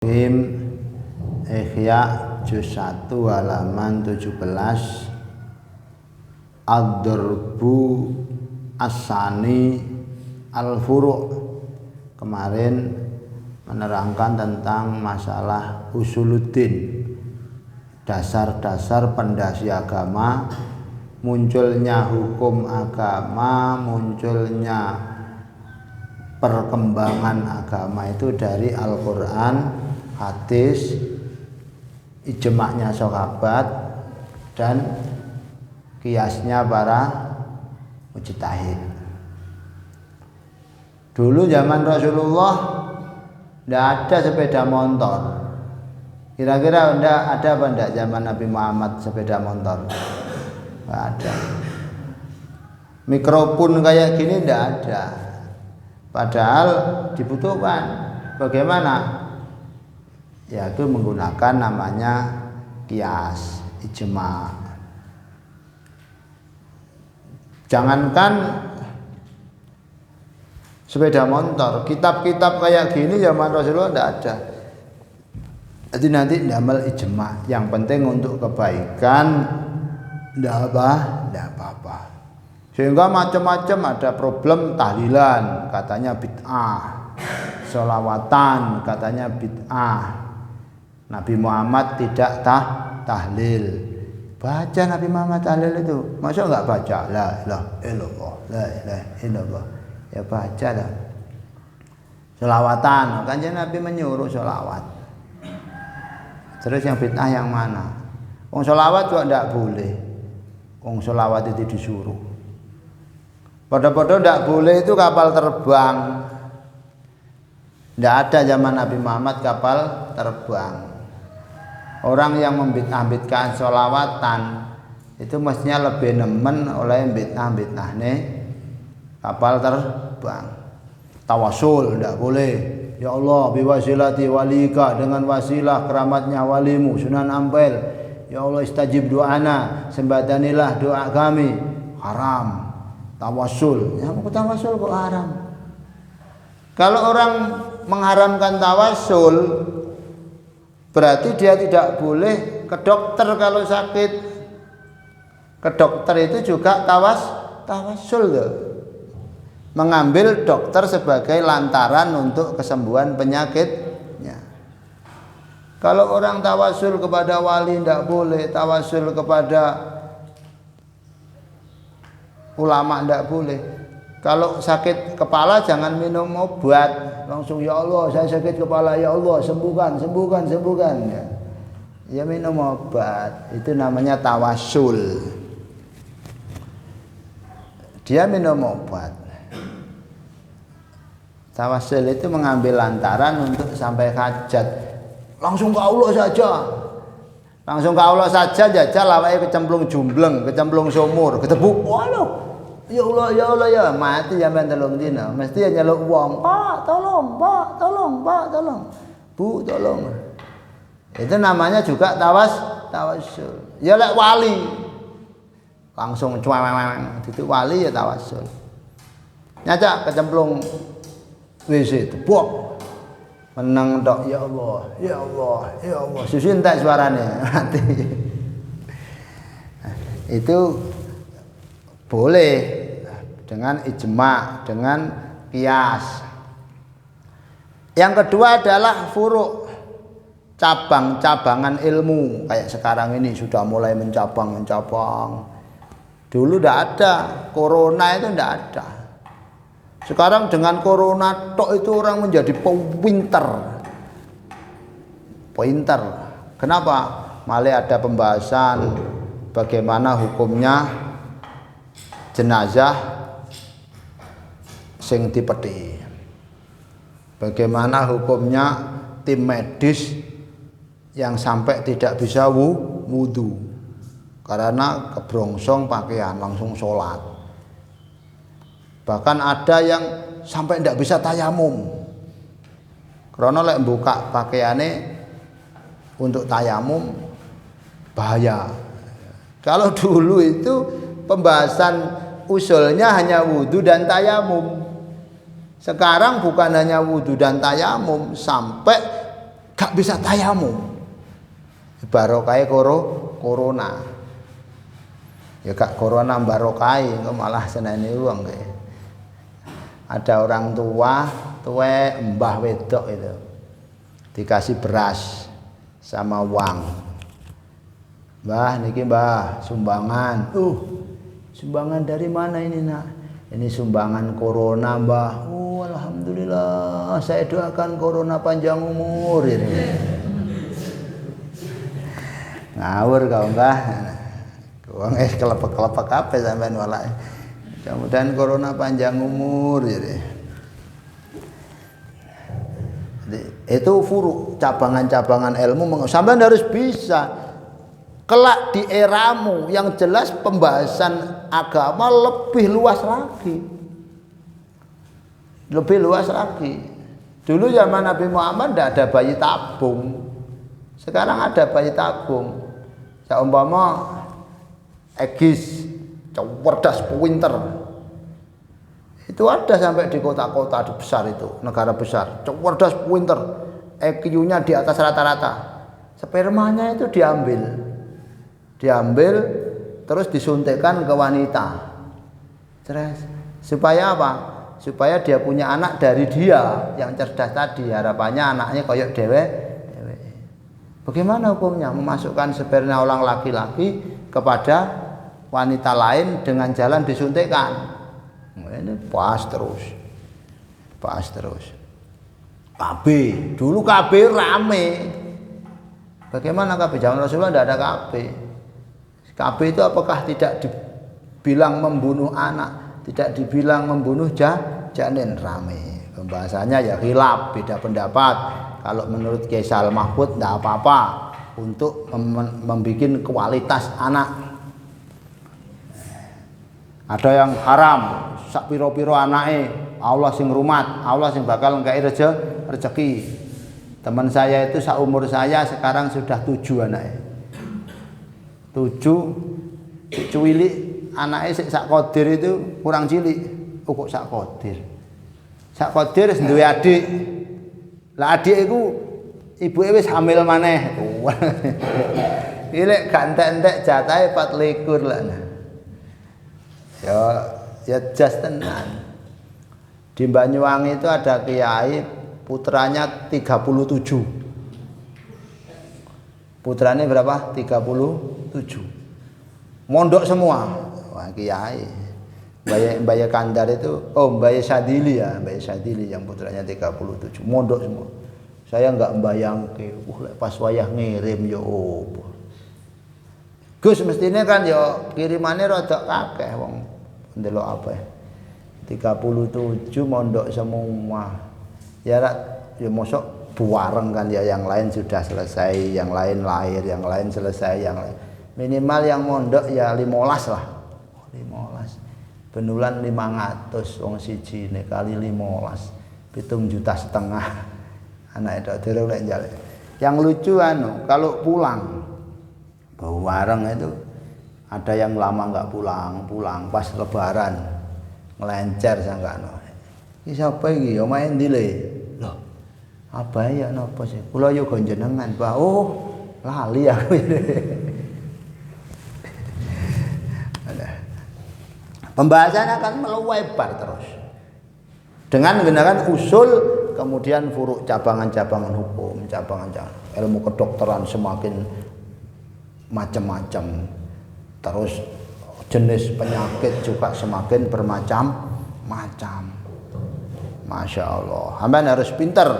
Ihya juz 1 halaman 17. Ad-darbu as-sani al-furu'. Kemarin menerangkan tentang masalah usuluddin, dasar-dasar pondasi agama, munculnya hukum agama, munculnya perkembangan agama itu dari Al-Quran, hadis, ijma'nya sahabat, dan kiasnya para mujtahid. Dulu zaman Rasulullah tidak ada sepeda motor. Kira-kira ada apa enggak zaman Nabi Muhammad sepeda motor? Tidak ada. Mikrofon kayak gini tidak ada. Padahal dibutuhkan. Bagaimana? Yaitu menggunakan namanya kias, ijma'. Jangankan sepeda motor, kitab-kitab kayak gini zaman Rasulullah tidak ada. Jadi nanti ndamal ijma'. Yang penting untuk kebaikan, tidak apa-apa. Sehingga macam-macam, ada problem tahlilan, katanya bid'ah, sholawatan, katanya bid'ah. Nabi Muhammad tidak tahlil. Baca Nabi Muhammad tahlil itu, masa enggak baca? La ilaha illallah, la ilaha illallah. Ya baca lah. Sholawatan, kanjeng Nabi menyuruh sholawat. Terus yang bid'ah yang mana? Wong sholawat juga enggak boleh. Wong sholawat itu disuruh. Pada-pada tidak boleh itu kapal terbang. Tidak ada zaman Nabi Muhammad kapal terbang. Orang yang membid'ah-bid'ahkan sholawatan itu mestinya lebih nemen oleh bid'ah-bid'ah nih kapal terbang. Tawasul tidak boleh. Ya Allah biwasilati walika, dengan wasilah keramatnya walimu Sunan Ampel. Ya Allah istajib doana, sembadanilah doa kami. Haram. Tawasul, ya tawasul kok haram? Kalau orang mengharamkan tawasul, berarti dia tidak boleh ke dokter kalau sakit. Ke dokter itu juga tawasul loh. Mengambil dokter sebagai lantaran untuk kesembuhan penyakitnya. Kalau orang tawasul kepada wali tidak boleh, tawasul kepada ulama tidak boleh. Kalau sakit kepala jangan minum obat, langsung ya Allah saya sakit kepala, ya Allah sembuhkan ya minum obat. Itu namanya tawasul. Dia minum obat. Tawasul itu mengambil lantaran untuk sampai hajat. Langsung ke Allah saja. Langsung ke Allah saja, jajal awake kecemplung jumbleng, kecemplung sumur, ketebuk. Waduh. Ya Allah ya, mati sampean 3 dina. Mesti nyeluk wong, Pak, tolong. Bu, tolong. Itu namanya juga tawasul. Ya lek wali. Langsung cuang, itu wali ya tawasul. Nyacak kecemplung WC tebuk. Meneng tok, ya Allah. Susu entek suarane, mati. Itu boleh dengan ijma', dengan qiyas. Yang kedua adalah furu', cabang-cabangan ilmu. Kayak sekarang ini sudah mulai mencabang. Dulu tidak ada, corona itu tidak ada. Sekarang dengan corona tok itu orang menjadi pinter. Kenapa? Malah ada pembahasan bagaimana hukumnya jenazah sing dipeti. Bagaimana hukumnya tim medis yang sampai tidak bisa wudu karena kebrongsong pakaian langsung sholat. Bahkan ada yang sampai tidak bisa tayamum. Karena lek buka pakaiannya untuk tayamum bahaya. Kalau dulu itu pembahasan usulnya hanya wudu dan tayamum. Sekarang bukan hanya wudu dan tayamum, sampai gak bisa tayamum. Barokai corona. Ya gak corona barokai, kok malah seneni wong kae. Ada orang tua, mbah wedok itu. Dikasih beras sama uang. Mbah, niki mbah, sumbangan. Sumbangan dari mana ini nak? Ini sumbangan corona mbah. Alhamdulillah, saya doakan corona panjang umur ini. Ngawur kau mbah. Wong kelepek-kelepek apa sampean walak. Mudah-mudahan corona panjang umur jadi. Itu furu, cabangan-cabangan ilmu sampean harus bisa. Kelak di eramu yang jelas pembahasan agama lebih luas lagi. Lebih luas lagi. Dulu zaman Nabi Muhammad tidak ada bayi tabung. Sekarang ada bayi tabung. Seumpama Egis, cerdas pinter. Itu ada sampai di kota-kota besar itu, negara besar. Cerdas pinter. EQ-nya di atas rata-rata. Spermanya itu diambil terus disuntikkan ke wanita. Terus supaya apa? Supaya dia punya anak dari dia yang cerdas tadi. Harapannya anaknya koyok dewe. Bagaimana hukumnya memasukkan sperma orang laki-laki kepada wanita lain dengan jalan disuntikkan? Ini pas terus. KB, dulu KB rame. Bagaimana KB? Zaman Rasulullah tidak ada KB. KB itu apakah tidak dibilang membunuh anak, tidak dibilang membunuh janin? Rame. Pembahasannya ya khilaf, beda pendapat. Kalau menurut Kiai Sal Mahfud tidak apa-apa untuk membuat kualitas anak. Ada yang haram, sak piro-piro anake, Allah sing rumat, Allah sing bakal ngkai rezeki. Teman saya itu seumur saya sekarang sudah 7 anaknya. 7 cilik anaknya sak kodir itu kurang cilik. Kok sak kodir? Sak kodir duwe adik. Lah adik iku ibuke wis hamil maneh. Ilek gak entek-entek jatahe 24 lah. Ya jas tenan. Di Banyuwangi itu ada kiai putranya 37. Putranya berapa? 37. Mondok semua. Wah, kiai. Mbaya Kandar itu, Mbaya Sadili ya, Mbaya Sadili yang putranya 37. Mondok semua. Saya enggak mbayangke, pas wayah ngirim ya opo. Gus mestinya kan ya kirimannya rada akeh wong ndelok apa ya. 37 mondok semua. Ya mosok buareng kan ya, yang lain sudah selesai, yang lain lahir, yang lain selesai, yang lain. Minimal yang mondok ya 15 lah. 15. Benulan 500 wong siji ne kali 15. 7,5 juta. Anak itu dereng lek njale. Yang lucu kalau pulang bareng itu ada yang lama nggak pulang pas lebaran ngelencer sanggano. Iki sapa iki? Omahe ndi le? Loh. Apa ya napa sih? Kula yo gonjenengan, Pak. Oh, lali aku. Pembahasan akan melebar terus. Dengan menggunakan usul, kemudian furu, cabangan-cabangan hukum, cabangan-cabangan ilmu kedokteran semakin macam-macam. Terus jenis penyakit juga semakin bermacam-macam. Masya Allah, hamban harus pinter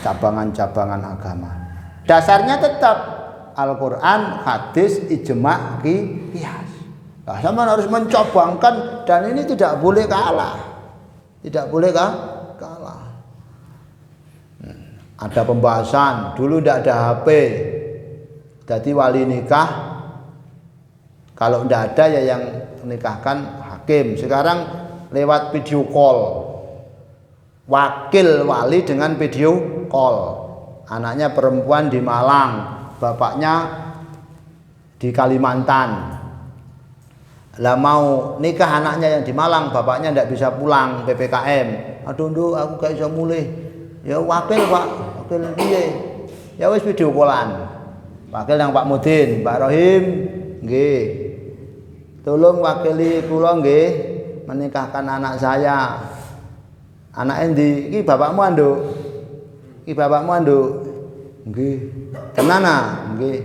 cabangan-cabangan agama. Dasarnya tetap Al-Quran, hadis, ijma', qiyas. Nah, hamban harus mencobangkan, dan ini tidak boleh kalah. Tidak boleh kalah. Ada pembahasan, dulu tidak ada HP. Jadi wali nikah, kalau tidak ada ya yang menikahkan hakim. Sekarang lewat video call, wakil wali dengan video call. Anaknya perempuan di Malang, bapaknya di Kalimantan. Lah mau nikah anaknya yang di Malang, bapaknya tidak bisa pulang PPKM. Aduh, aku gak bisa mulih. Ya wakil Pak, wakil piye? Ya wis video callan. Wakil nang Pak Mudin, Pak Rohim, nggih. Tolong wakili kula nggih menikahkan anak saya. Anak endi? Iki bapakmu anduk. Iki bapakmu anduk. Nggih. Tenan nggih.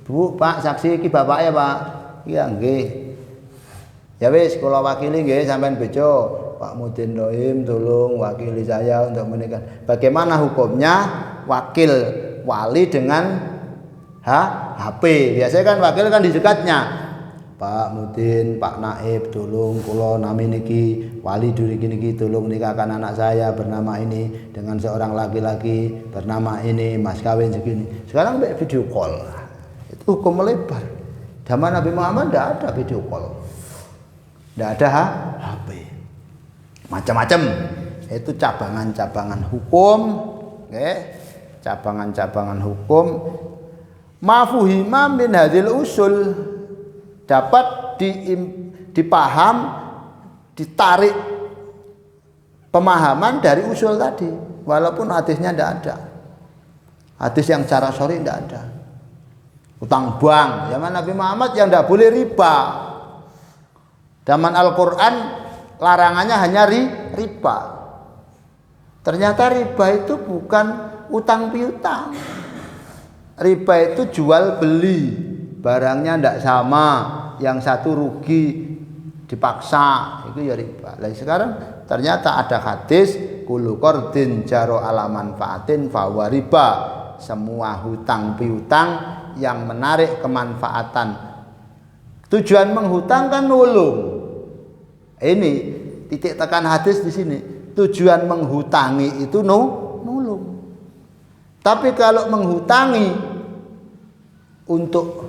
Bu, Pak, saksi iki bapaknya, Pak. Iya nggih. Ya wis kula wakili nggih sampean bejo. Pak Mudin Rohim tolong wakili saya untuk menikah. Bagaimana hukumnya wakil wali dengan HP? Biasanya kan wakil kan di dekatnya. Pak Mudin, Pak Naib, tolong kula nami niki wali duri niki tolong nikahkan anak saya bernama ini dengan seorang laki-laki bernama ini, mas kawin segini. Sekarang video call. Itu hukum melebar. Zaman Nabi Muhammad tidak ada video call. Tidak ada HP. Macam-macam. Itu cabangan-cabangan hukum, okay? Cabangan-cabangan hukum. Mafuhima min hadil usul dapat dipaham, ditarik pemahaman dari usul tadi, walaupun hadisnya tidak ada. Hadis yang secara syar'i tidak ada. Utang bank, zaman Nabi Muhammad yang tidak boleh riba. Zaman Al-Quran larangannya hanya riba. Ternyata riba itu bukan utang piutang. Riba itu jual beli, barangnya tidak sama, yang satu rugi dipaksa, itu ya riba. Lah sekarang ternyata ada hadis kullu qardin jaro ala manfaatin fa huwa riba. Semua hutang piutang yang menarik kemanfaatan. Tujuan menghutang kan nulung. Ini titik tekan hadis di sini. Tujuan menghutangi itu nulung. Tapi kalau menghutangi untuk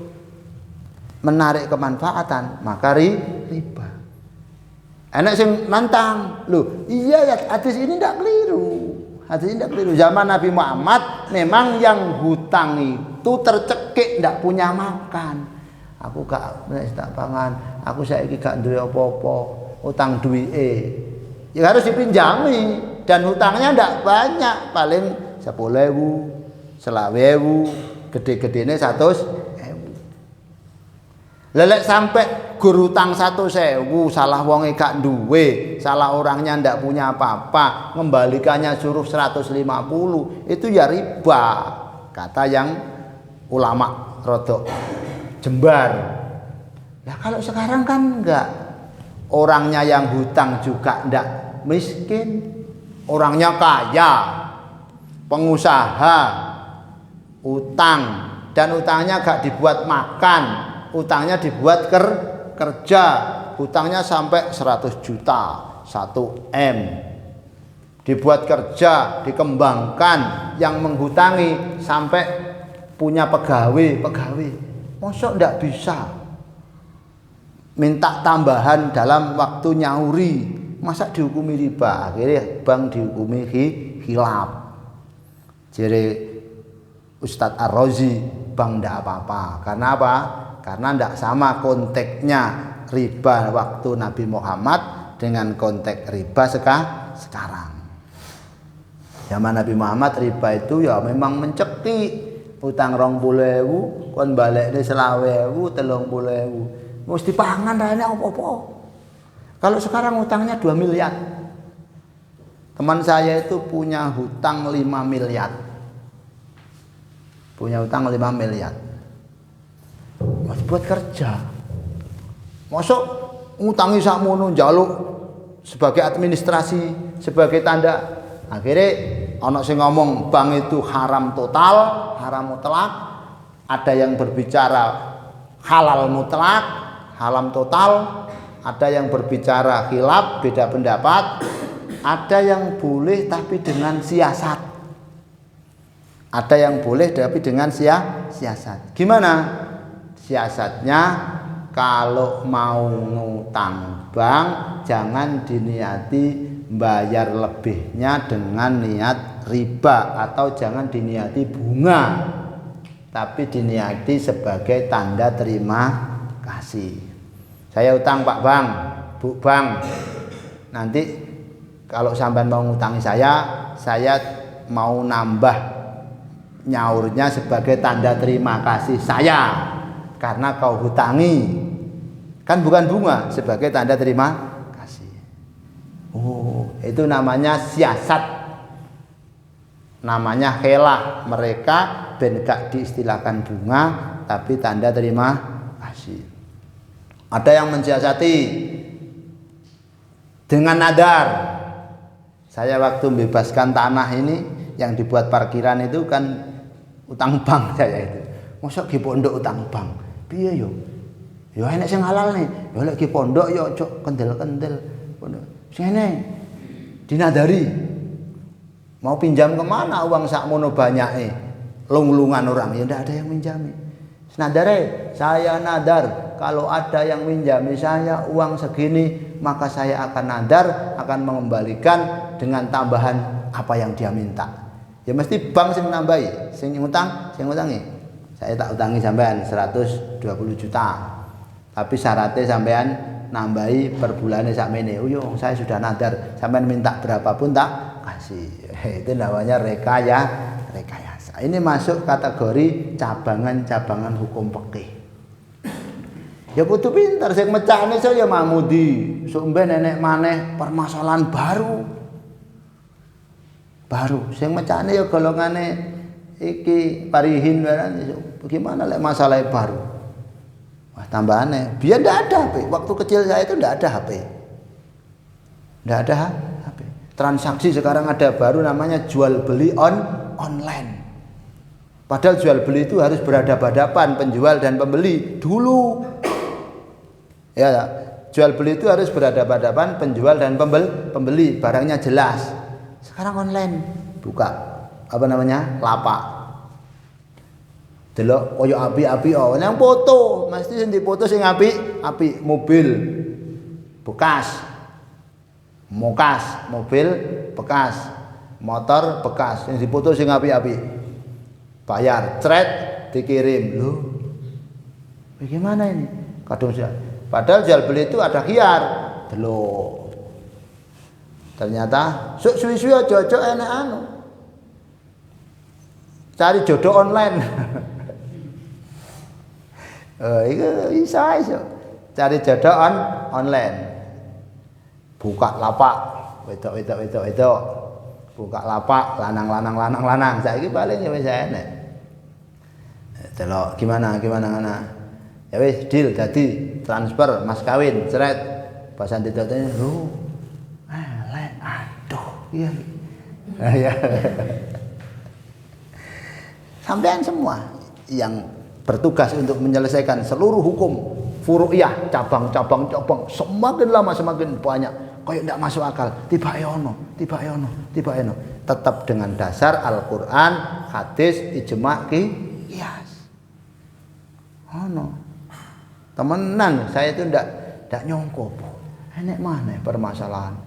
menarik kemanfaatan, maka riba. Enak sing nantang, loh, iya ya hadis ini tidak keliru. Hadis ini tidak keliru. Zaman Nabi Muhammad memang yang hutang itu tercekik, tidak punya makan. Aku gak tak pangan, aku saiki gak duwe apa-apa, utang duwike. Ya harus dipinjami dan hutangnya tidak banyak, paling 10.000, 20.000, gede-gedene 100.000. Lelek sampai guru utang 100.000, salah wonge gak duwe, salah orangnya ndak punya apa-apa, ngembalikannya suruh 150, itu ya riba. Kata yang ulama rodok jembar. Ya kalau sekarang kan enggak. Orangnya yang hutang juga ndak miskin, orangnya kaya, pengusaha, utang, dan utangnya gak dibuat makan, utangnya dibuat kerja, utangnya sampai 100 juta, 1 M, dibuat kerja, dikembangkan, yang menghutangi sampai punya pegawai, mosok ndak bisa minta tambahan dalam waktu nyauri, masa dihukumi riba? Akhirnya bank dihukumi khilaf. Jadi Ustadz Ar-Razi, bank ndak apa-apa. Karena apa? Karena ndak sama konteksnya riba waktu Nabi Muhammad dengan konteks riba sekarang. Zaman Nabi Muhammad riba itu ya memang mencekik, utang 20.000 kon balekne 20.000, 30.000. Mesti pangan rene apa-apa. Kalau sekarang utangnya 2 miliar. Teman saya itu punya hutang 5 miliar. Punya hutang 5 miliar. Masih buat kerja. Masuk ngutangi sakmono njaluk sebagai administrasi, sebagai tanda. Akhirnya ana sing ngomong bank itu haram total, haram mutlak. Ada yang berbicara halal mutlak, haram total, ada yang berbicara khilaf, beda pendapat, ada yang boleh tapi dengan siasat, ada yang boleh tapi dengan siasat. Gimana siasatnya? Kalau mau ngutang bank jangan diniati bayar lebihnya dengan niat riba, atau jangan diniati bunga, tapi diniati sebagai tanda terima kasih. Saya utang Pak Bang, Bu Bang, nanti kalau sampean mau ngutangi saya mau nambah Nyaurnya sebagai tanda terima kasih saya karena kau hutangi. Kan bukan bunga, sebagai tanda terima kasih. Oh, itu namanya siasat. Namanya helah. Mereka ben gak diistilahkan bunga tapi tanda terima kasih. Ada yang mensiasati dengan nadar. Saya waktu membebaskan tanah ini yang dibuat parkiran itu kan utang bank saya itu. Mosok ki pondok utang bank. Piye yo? Yo enek sing halal nih. Yo lek ki pondok yo ojo kendel-kendel. Pondok. Sing enek dinadari. Mau pinjam kemana uang sakmono banyake? Lung-lungan orang ya ndak ada yang minjami. Nadare, saya nadar kalau ada yang minjami saya uang segini maka saya akan nadar akan mengembalikan dengan tambahan apa yang dia minta. Ya mesti bank sing nambahi, sing ngutangi. Saya tak utangi sampean 120 juta. Tapi syaratnya sampean nambahi per bulannya sakmene. Oh yo, saya sudah nadar, sampean minta berapapun tak kasih. Itu namanya rekayasa. Ini masuk kategori cabangan-cabangan hukum fikih. Ya kudu pinter sing mecahne saya mamudi. Sok mben nenek maneh permasalahan baru. Sing mecane ya golongane iki parihin bagaimana lek masalah baru. Wah tambahane biar ndak ada HP. Waktu kecil saya itu ndak ada HP. Ndak ada HP. Transaksi sekarang ada baru namanya jual beli online. Padahal jual beli itu harus berhadapan-hadapan penjual dan pembeli dulu. Ya, jual beli itu harus berhadapan-hadapan penjual dan pembeli, barangnya jelas. Sekarang online, buka apa namanya lapak, delok koyo api yang foto, mesti sing dipoto sing api mobil bekas, mobil bekas, motor bekas, yang dipoto sing api, bayar, cret, dikirim, loh, bagaimana ini? Kadung padahal jual beli itu ada khiyar, delok. Ternyata suwi-suwi aja enek anu. Cari jodoh online. Iku iso. Cari jodoh online. Buka lapak, wedok. Buka lapak, lanang. Saiki paling ya wis enek. Delok gimana. Ya wis deal dadi transfer mas kawin, ceret. Pasan didotene, lho. Iya. Ya. Sampean semua yang bertugas untuk menyelesaikan seluruh hukum furu'iyah, cabang, semakin lama semakin banyak. Kayak tidak masuk akal. Tiba ono. Tetap dengan dasar Al-Quran, hadis, ijma' qiyas. Ono. Temenan, saya itu tidak nyongko. Enek mana permasalahan?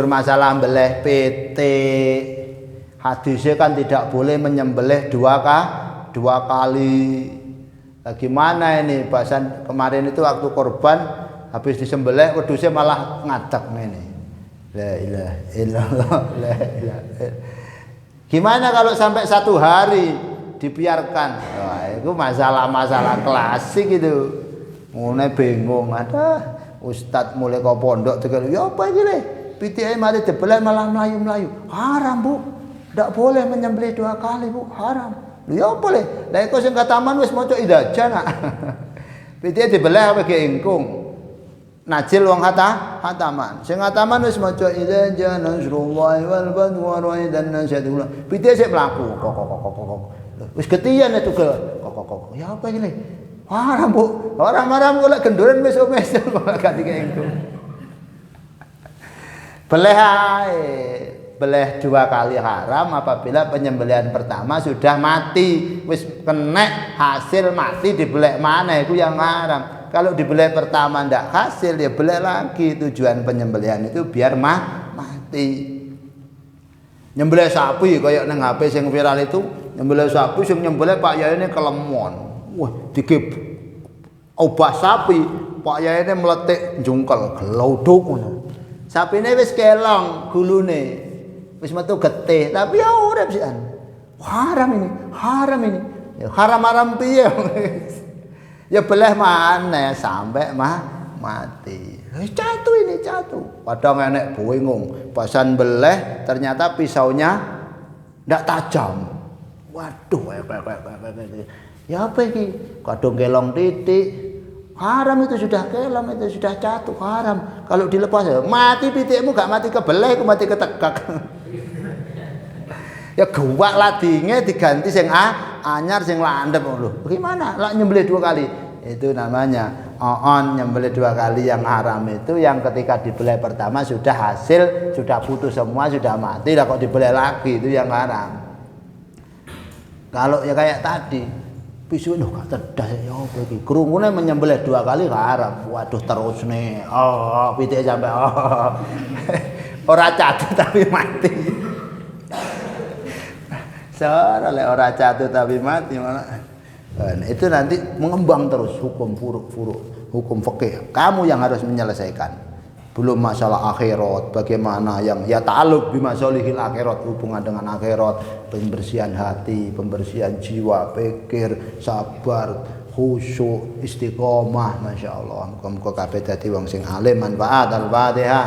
Masalah beleh PT. Hadisnya kan tidak boleh menyembelih dua kali. Gimana ini bahasan kemarin itu waktu korban habis disembelih wedhusnya malah ngadeg ngene. La ilaha illallah. Gimana kalau sampai 1 hari dibiarkan? Wah, itu masalah klasik itu. Mulai bingung, ada ustad mulai kau pondok tegal, ya apa ini? PTI mari dibelah malah melayu. Haram bu, tidak boleh menyembelih 2 kali bu, haram. Ya boleh. Lah kau sing kataman wis maca idaja nak. PTI dibelah apa ke ingkung? Najil wong hataman. Sing hataman wis maca idaja nasrullahi wal badru wa raidan nasyadullah. PTI sik mlaku kok. Wis ketian itu kok. Ya apa ini? Haram bu, orang marah kok lek gendoran mesuk-mesuk kok gak dikengku. Beleh 2 kali haram apabila penyembelihan pertama sudah mati, wis kenek hasil mati dibeleh maneh iku yang haram. Kalau dibeleh pertama ndak hasil ya beleh lagi. Tujuan penyembelihan itu biar mati. Nyembelih sapi kayak nang HP sing viral itu, nyembelih sapi sing nyembelih Pak Yai ini kelemon. Wah, dikip obah sapi, Pak Yai ini meletik jungkel, gelodok ngono. Sapine wis kelong gulune. wis metu getih, tapi ya urip sisan. Haram ini, haram ini. Ya haram-haram piye? Ya belah maneh sampai mati. Catu ini catu. Padahal enek bingung. Pasan beleh ternyata pisaunya ndak tajam. Waduh, ya apa ini? Kadung kelong titik. Haram itu sudah kelong, itu sudah catu, haram. Kalau dilepas mati pitikmu gak mati kebelah, aku mati ketekak. Ya gewak ladinge diganti sing anyar sing landhep lho. Bagaimana? Lah nyembelih 2 kali. Itu namanya oon nyembelih 2 kali yang haram itu yang ketika dibelai pertama sudah hasil, sudah putus semua, sudah mati lah kok dibelai lagi itu yang haram. Kalau ya kayak tadi pisau lho gak cerdas ya apa iki. Krungune menyembelih 2 kali gak haram. Waduh terus nih. Oh, pitik sampai ora catu tapi mati. Soalnya orang jatuh tapi mati malah. Nah, itu nanti mengembang terus hukum furuk, hukum fikih. Kamu yang harus menyelesaikan. Belum masalah akhirat, bagaimana yang ya ta'alluq bi masalihil akhirat, hubungan dengan akhirat, pembersihan hati, pembersihan jiwa, pikir, sabar, khusyuk, istiqomah, masyaallah. Muga-muga kabeh dadi wong sing alim. Manfaat al-Fatihah.